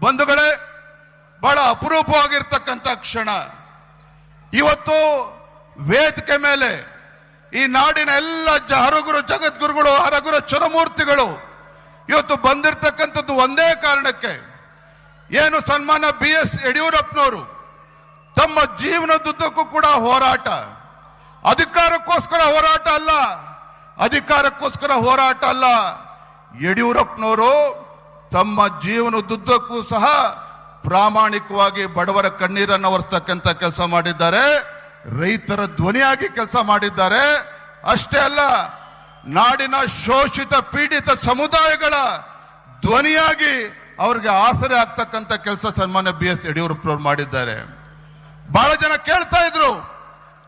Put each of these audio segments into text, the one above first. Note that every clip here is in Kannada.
ಬಂಧುಗಳೇ, ಬಹಳ ಅಪರೂಪವಾಗಿರ್ತಕ್ಕಂಥ ಕ್ಷಣ. ಇವತ್ತು ವೇದಿಕೆ ಮೇಲೆ ಈ ನಾಡಿನ ಎಲ್ಲ ಹರಗುರು ಜಗದ್ಗುರುಗಳು, ಹರಗುರು ಚರಮೂರ್ತಿಗಳು ಇವತ್ತು ಬಂದಿರತಕ್ಕಂಥದ್ದು ಒಂದೇ ಕಾರಣಕ್ಕೆ. ಏನು ಸನ್ಮಾನ BS ಯಡಿಯೂರಪ್ಪನವರು ತಮ್ಮ ಜೀವನದುದ್ದಕ್ಕೂ ಕೂಡ ಹೋರಾಟ, ಅಧಿಕಾರಕ್ಕೋಸ್ಕರ ಹೋರಾಟ ಅಲ್ಲ, ಅಧಿಕಾರಕ್ಕೋಸ್ಕರ ಹೋರಾಟ ಅಲ್ಲ. ಯಡಿಯೂರಪ್ಪನವರು ತಮ್ಮ ಜೀವನದುದ್ದಕ್ಕೂ ಸಹ ಪ್ರಾಮಾಣಿಕವಾಗಿ ಬಡವರ ಕಣ್ಣೀರನ್ನು ಒರೆಸ್ತಕ್ಕಂಥ ಕೆಲಸ ಮಾಡಿದ್ದಾರೆ, ರೈತರ ಧ್ವನಿಯಾಗಿ ಕೆಲಸ ಮಾಡಿದ್ದಾರೆ. ಅಷ್ಟೇ ಅಲ್ಲ, ನಾಡಿನ ಶೋಷಿತ ಪೀಡಿತ ಸಮುದಾಯಗಳ ಧ್ವನಿಯಾಗಿ ಅವ್ರಿಗೆ ಆಸರೆ ಆಗ್ತಕ್ಕಂಥ ಕೆಲಸ ಸನ್ಮಾನ್ಯ BS ಯಡಿಯೂರಪ್ಪನವರು ಮಾಡಿದ್ದಾರೆ. ಬಹಳ ಜನ ಕೇಳ್ತಾ ಇದ್ರು,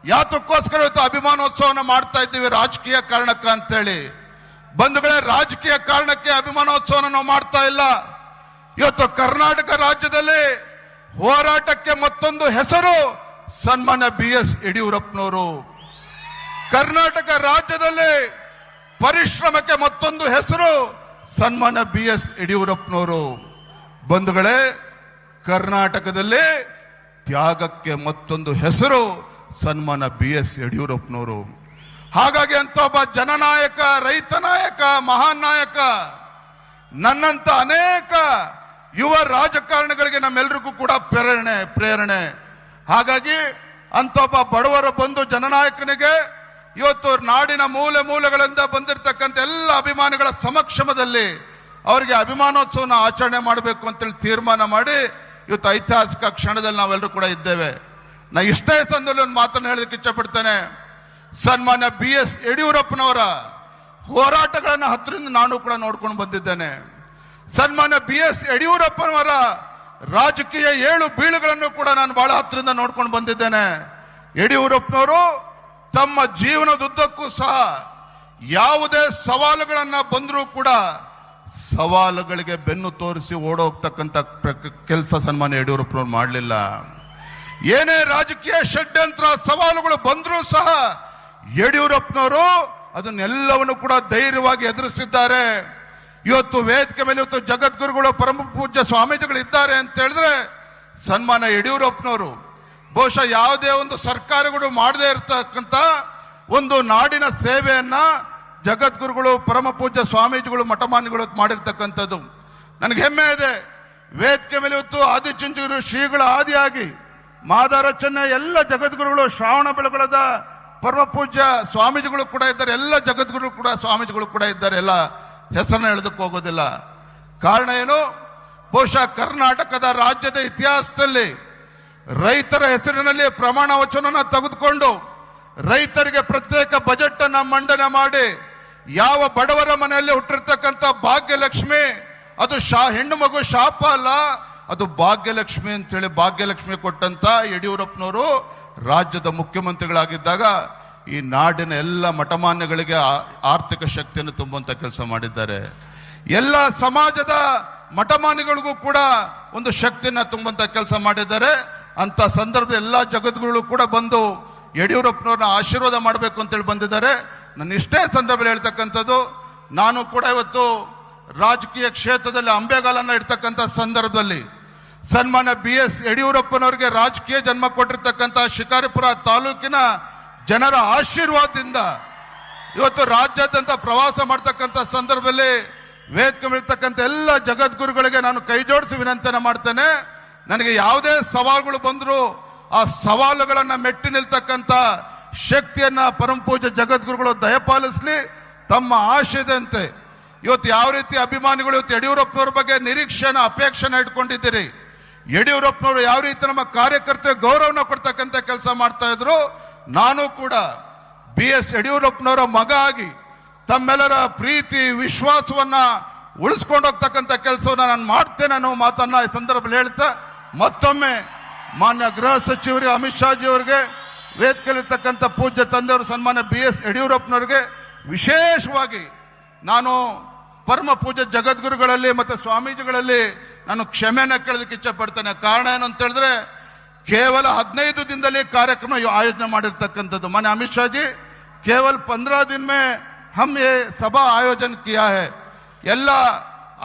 ಯಾತಕ್ಕೋಸ್ಕರ ಇವತ್ತು ಅಭಿಮಾನೋತ್ಸವನ ಮಾಡ್ತಾ ಇದ್ದೀವಿ, ರಾಜಕೀಯ ಕಾರಣಕ್ಕ ಅಂತೇಳಿ. ಬಂಧುಗಳೇ, ರಾಜಕೀಯ ಕಾರಣಕ್ಕೆ ಅಭಿಮಾನೋತ್ಸವನ ನಾವು ಮಾಡ್ತಾ ಇಲ್ಲ. ಇವತ್ತು ಕರ್ನಾಟಕ ರಾಜ್ಯದಲ್ಲಿ ಹೋರಾಟಕ್ಕೆ ಮತ್ತೊಂದು ಹೆಸರು ಸನ್ಮಾನ್ಯ BS ಯಡಿಯೂರಪ್ಪನವರು. ಕರ್ನಾಟಕ ರಾಜ್ಯದಲ್ಲಿ ಪರಿಶ್ರಮಕ್ಕೆ ಮತ್ತೊಂದು ಹೆಸರು ಸನ್ಮಾನ್ಯ BS ಯಡಿಯೂರಪ್ಪನವರು. ಬಂಧುಗಳೇ, ಕರ್ನಾಟಕದಲ್ಲಿ ತ್ಯಾಗಕ್ಕೆ ಮತ್ತೊಂದು ಹೆಸರು ಸನ್ಮಾನ್ಯ BS ಯಡಿಯೂರಪ್ಪನವರು. ಹಾಗಾಗಿ ಅಂತ ಒಬ್ಬ ಜನನಾಯಕ, ರೈತ ನಾಯಕ, ಮಹಾನ್ ನಾಯಕ, ನನ್ನಂತ ಅನೇಕ ಯುವ ರಾಜಕಾರಣಿಗಳಿಗೆ ನಮ್ಮೆಲ್ಲರಿಗೂ ಕೂಡ ಪ್ರೇರಣೆ. ಹಾಗಾಗಿ ಅಂತ ಒಬ್ಬ ಬಡವರ ಬಂಧು ಜನನಾಯಕನಿಗೆ ಇವತ್ತು ನಾಡಿನ ಮೂಲೆ ಮೂಲೆಗಳಿಂದ ಬಂದಿರತಕ್ಕಂಥ ಎಲ್ಲ ಅಭಿಮಾನಿಗಳ ಸಮಕ್ಷಮದಲ್ಲಿ ಅವರಿಗೆ ಅಭಿಮಾನೋತ್ಸವನ ಆಚರಣೆ ಮಾಡಬೇಕು ಅಂತೇಳಿ ತೀರ್ಮಾನ ಮಾಡಿ ಇವತ್ತು ಐತಿಹಾಸಿಕ ಕ್ಷಣದಲ್ಲಿ ನಾವೆಲ್ಲರೂ ಕೂಡ ಇದ್ದೇವೆ. ನಾ ಇಷ್ಟೇ ಸಂದರ್ಭದಲ್ಲಿ ಒಂದು ಮಾತನ್ನು ಹೇಳೋದಕ್ಕೆ ಇಚ್ಛಪಡ್ತೇನೆ. ಸನ್ಮಾನ್ಯ BS ಯಡಿಯೂರಪ್ಪನವರ ಹೋರಾಟಗಳನ್ನು ಹತ್ತಿರದಿಂದ ನಾನು ಕೂಡ ನೋಡ್ಕೊಂಡು ಬಂದಿದ್ದೇನೆ. ಸನ್ಮಾನ್ಯ BS ಯಡಿಯೂರಪ್ಪನವರ ರಾಜಕೀಯ ಏಳು ಬೀಳುಗಳನ್ನು ಕೂಡ ನಾನು ಬಹಳ ಹತ್ತಿರದಿಂದ ನೋಡ್ಕೊಂಡು ಬಂದಿದ್ದೇನೆ. ಯಡಿಯೂರಪ್ಪನವರು ತಮ್ಮ ಜೀವನದುದ್ದಕ್ಕೂ ಸಹ ಯಾವುದೇ ಸವಾಲುಗಳನ್ನ ಬಂದರೂ ಕೂಡ ಸವಾಲುಗಳಿಗೆ ಬೆನ್ನು ತೋರಿಸಿ ಓಡೋಗ್ತಕ್ಕಂಥ ಕೆಲಸ ಸನ್ಮಾನ್ಯ ಯಡಿಯೂರಪ್ಪನವರು ಮಾಡಲಿಲ್ಲ. ಏನೇ ರಾಜಕೀಯ ಷಡ್ಯಂತ್ರ ಸವಾಲುಗಳು ಬಂದರೂ ಸಹ ಯಡಿಯೂರಪ್ಪನವರು ಅದನ್ನೆಲ್ಲವನ್ನು ಕೂಡ ಧೈರ್ಯವಾಗಿ ಎದುರಿಸಿದ್ದಾರೆ. ಇವತ್ತು ವೇದಿಕೆ ಮೇಲೆ ಇವತ್ತು ಜಗದ್ಗುರುಗಳು, ಪರಮ ಪೂಜ್ಯ ಸ್ವಾಮೀಜಿಗಳು ಇದ್ದಾರೆ ಅಂತ ಹೇಳಿದ್ರೆ ಸನ್ಮಾನ್ಯ ಯಡಿಯೂರಪ್ಪನವರು. ಬಹುಶಃ ಯಾವುದೇ ಒಂದು ಸರ್ಕಾರಗಳು ಮಾಡದೇ ಇರತಕ್ಕಂತ ಒಂದು ನಾಡಿನ ಸೇವೆಯನ್ನ ಜಗದ್ಗುರುಗಳು, ಪರಮ ಪೂಜ್ಯ ಸ್ವಾಮೀಜಿಗಳು, ಮಠಮಾನ್ಯಗಳು ಮಾಡಿರ್ತಕ್ಕಂಥದ್ದು ನನಗೆ ಹೆಮ್ಮೆ ಇದೆ. ವೇದಿಕೆ ಮೇಲೆ ಇವತ್ತು ಆದಿಚುಂಚನಗಿರಿ ಶ್ರೀಗಳ ಆದಿಯಾಗಿ ಮಾದಾರ ಚೆನ್ನೈ ಎಲ್ಲ ಜಗದ್ಗುರುಗಳು, ಶ್ರಾವಣ ಬೆಳಗೊಳದ ಪರಮ ಪೂಜ್ಯ ಸ್ವಾಮೀಜಿಗಳು ಕೂಡ ಇದ್ದಾರೆ, ಎಲ್ಲ ಜಗದ್ಗುರು ಕೂಡ ಸ್ವಾಮೀಜಿಗಳು ಕೂಡ ಇದ್ದಾರೆ. ಎಲ್ಲ ಹೆಸರನ್ನ ಹೇಳೋದಕ್ಕೆ ಹೋಗೋದಿಲ್ಲ. ಕಾರಣ ಏನು? ಬಹುಶಃ ಕರ್ನಾಟಕದ ರಾಜ್ಯದ ಇತಿಹಾಸದಲ್ಲಿ ರೈತರ ಹೆಸರಿನಲ್ಲಿ ಪ್ರಮಾಣ ವಚನನ ತೆಗೆದುಕೊಂಡು ರೈತರಿಗೆ ಪ್ರತ್ಯೇಕ ಬಜೆಟ್ ಅನ್ನ ಮಂಡನೆ ಮಾಡಿ ಯಾವ ಬಡವರ ಮನೆಯಲ್ಲಿ ಹುಟ್ಟಿರ್ತಕ್ಕಂಥ ಭಾಗ್ಯಲಕ್ಷ್ಮಿ ಅದು ಹೆಣ್ಣು ಮಗು ಶಾಪ ಅಲ್ಲ, ಅದು ಭಾಗ್ಯಲಕ್ಷ್ಮಿ ಅಂತೇಳಿ ಭಾಗ್ಯಲಕ್ಷ್ಮಿ ಕೊಟ್ಟಂತ ಯಡಿಯೂರಪ್ಪನವರು ರಾಜ್ಯದ ಮುಖ್ಯಮಂತ್ರಿಗಳಾಗಿದ್ದಾಗ ಈ ನಾಡಿನ ಎಲ್ಲ ಮಠಮಾನ್ಯಗಳಿಗೆ ಆರ್ಥಿಕ ಶಕ್ತಿಯನ್ನು ತುಂಬುವಂತ ಕೆಲಸ ಮಾಡಿದ್ದಾರೆ. ಎಲ್ಲ ಸಮಾಜದ ಮಠಮಾನ್ಯಗಳಿಗೂ ಕೂಡ ಒಂದು ಶಕ್ತಿಯನ್ನ ತುಂಬುವಂತ ಕೆಲಸ ಮಾಡಿದ್ದಾರೆ. ಅಂತ ಸಂದರ್ಭ ಎಲ್ಲ ಜಗದ್ಗುರುಗಳು ಕೂಡ ಬಂದು ಯಡಿಯೂರಪ್ಪನವ್ರನ್ನ ಆಶೀರ್ವಾದ ಮಾಡಬೇಕು ಅಂತೇಳಿ ಬಂದಿದ್ದಾರೆ. ನನ್ನ ಇಷ್ಟೇ ಸಂದರ್ಭದಲ್ಲಿ ಹೇಳ್ತಕ್ಕಂಥದ್ದು, ನಾನು ಕೂಡ ಇವತ್ತು ರಾಜಕೀಯ ಕ್ಷೇತ್ರದಲ್ಲಿ ಅಂಬೆಗಾಲನ್ನ ಇಡ್ತಕ್ಕಂಥ ಸಂದರ್ಭದಲ್ಲಿ ಸನ್ಮಾನ್ಯ BS ಯಡಿಯೂರಪ್ಪನವರಿಗೆ ರಾಜಕೀಯ ಜನ್ಮ ಕೊಟ್ಟಿರ್ತಕ್ಕಂಥ ಶಿಕಾರಿಪುರ ತಾಲೂಕಿನ ಜನರ ಆಶೀರ್ವಾದದಿಂದ ಇವತ್ತು ರಾಜ್ಯಾದ್ಯಂತ ಪ್ರವಾಸ ಮಾಡ್ತಕ್ಕಂಥ ಸಂದರ್ಭದಲ್ಲಿ ವೇದಿಕೆ ಇರ್ತಕ್ಕಂಥ ಎಲ್ಲ ಜಗದ್ಗುರುಗಳಿಗೆ ನಾನು ಕೈ ಜೋಡಿಸಿ ವಿನಂತಿಯನ್ನು ಮಾಡ್ತೇನೆ. ನನಗೆ ಯಾವುದೇ ಸವಾಲುಗಳು ಬಂದರೂ ಆ ಸವಾಲುಗಳನ್ನ ಮೆಟ್ಟಿ ನಿಲ್ತಕ್ಕಂಥ ಶಕ್ತಿಯನ್ನ ಪರಮ ಪೂಜ್ಯ ಜಗದ್ಗುರುಗಳು ದಯಪಾಲಿಸಲಿ. ತಮ್ಮ ಆಶಯದಂತೆ ಇವತ್ತು ಯಾವ ರೀತಿ ಅಭಿಮಾನಿಗಳು ಇವತ್ತು ಯಡಿಯೂರಪ್ಪನವ್ರ ಬಗ್ಗೆ ನಿರೀಕ್ಷೆನ ಅಪೇಕ್ಷೆನ ಇಟ್ಕೊಂಡಿದ್ದೀರಿ, ಯಡಿಯೂರಪ್ಪನವರು ಯಾವ ರೀತಿ ನಮ್ಮ ಕಾರ್ಯಕರ್ತರಿಗೆ ಗೌರವನ ಕೊಡ್ತಕ್ಕಂಥ ಕೆಲಸ ಮಾಡ್ತಾ ಇದ್ರು, ನಾನು ಕೂಡ BS ಯಡಿಯೂರಪ್ಪನವರ ಮಗ ಆಗಿ ತಮ್ಮೆಲ್ಲರ ಪ್ರೀತಿ ವಿಶ್ವಾಸವನ್ನ ಉಳಿಸ್ಕೊಂಡು ಹೋಗ್ತಕ್ಕಂಥ ಕೆಲಸವನ್ನ ನಾನು ಮಾಡ್ತೇನೆ ಅನ್ನೋ ಮಾತನ್ನ ಈ ಸಂದರ್ಭದಲ್ಲಿ ಹೇಳ್ತಾ ಮತ್ತೊಮ್ಮೆ ಮಾನ್ಯ ಗೃಹ ಸಚಿವರಿಗೆ, ಅಮಿತ್ ಶಾಜಿ ಅವರಿಗೆ, ವೇದಿಕೆಯಲ್ಲಿರ್ತಕ್ಕಂಥ ಪೂಜ್ಯ ತಂದೆಯವರು ಸನ್ಮಾನ್ಯ BS ಯಡಿಯೂರಪ್ಪನವರಿಗೆ ವಿಶೇಷವಾಗಿ ನಾನು ಪರಮ ಪೂಜ್ಯ ಜಗದ್ಗುರುಗಳಲ್ಲಿ ಮತ್ತೆ ಸ್ವಾಮೀಜಿಗಳಲ್ಲಿ ನಾನು ಕ್ಷಮೆಯನ್ನ ಕೇಳೋದಕ್ಕೆ ಇಚ್ಛೆ ಪಡ್ತೇನೆ. ಕಾರಣ ಏನು ಅಂತ ಹೇಳಿದ್ರೆ ಕೇವಲ 15 ದಿನದಲ್ಲಿ ಕಾರ್ಯಕ್ರಮ ಆಯೋಜನೆ ಮಾಡಿರ್ತಕ್ಕಂಥದ್ದು. ಮಾನ್ಯ ಅಮಿತ್ ಶಾಜಿ ಕೇವಲ 15 दिन में हम ये सभा आयोजन किया है. ಎಲ್ಲ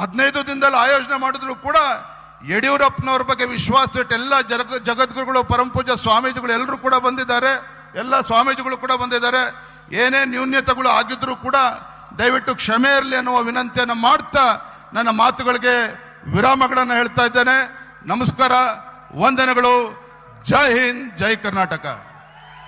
15 ದಿನದಲ್ಲಿ ಆಯೋಜನೆ ಮಾಡಿದ್ರು ಕೂಡ ಯಡಿಯೂರಪ್ಪನವ್ರ ಬಗ್ಗೆ ವಿಶ್ವಾಸ ಇಟ್ಟು ಎಲ್ಲ ಜಗದ್ಗುರುಗಳು, ಪರಮಪೂಜ್ಯ ಸ್ವಾಮೀಜಿಗಳು ಎಲ್ಲರೂ ಕೂಡ ಬಂದಿದ್ದಾರೆ. ಎಲ್ಲ ಸ್ವಾಮೀಜಿಗಳು ಕೂಡ ಬಂದಿದ್ದಾರೆ. ಏನೇ ನ್ಯೂನ್ಯತೆಗಳು ಆಗಿದ್ರೂ ಕೂಡ ದಯವಿಟ್ಟು ಕ್ಷಮೆ ಇರಲಿ ಅನ್ನುವ ವಿನಂತಿಯನ್ನು ಮಾಡ್ತಾ ನನ್ನ ಮಾತುಗಳಿಗೆ ವಿರಾಮಗಳನ್ನು ಹೇಳ್ತಾ ಇದ್ದೇನೆ. ನಮಸ್ಕಾರ, ವಂದನೆಗಳು. ಜೈ ಹಿಂದ್, ಜೈ ಕರ್ನಾಟಕ.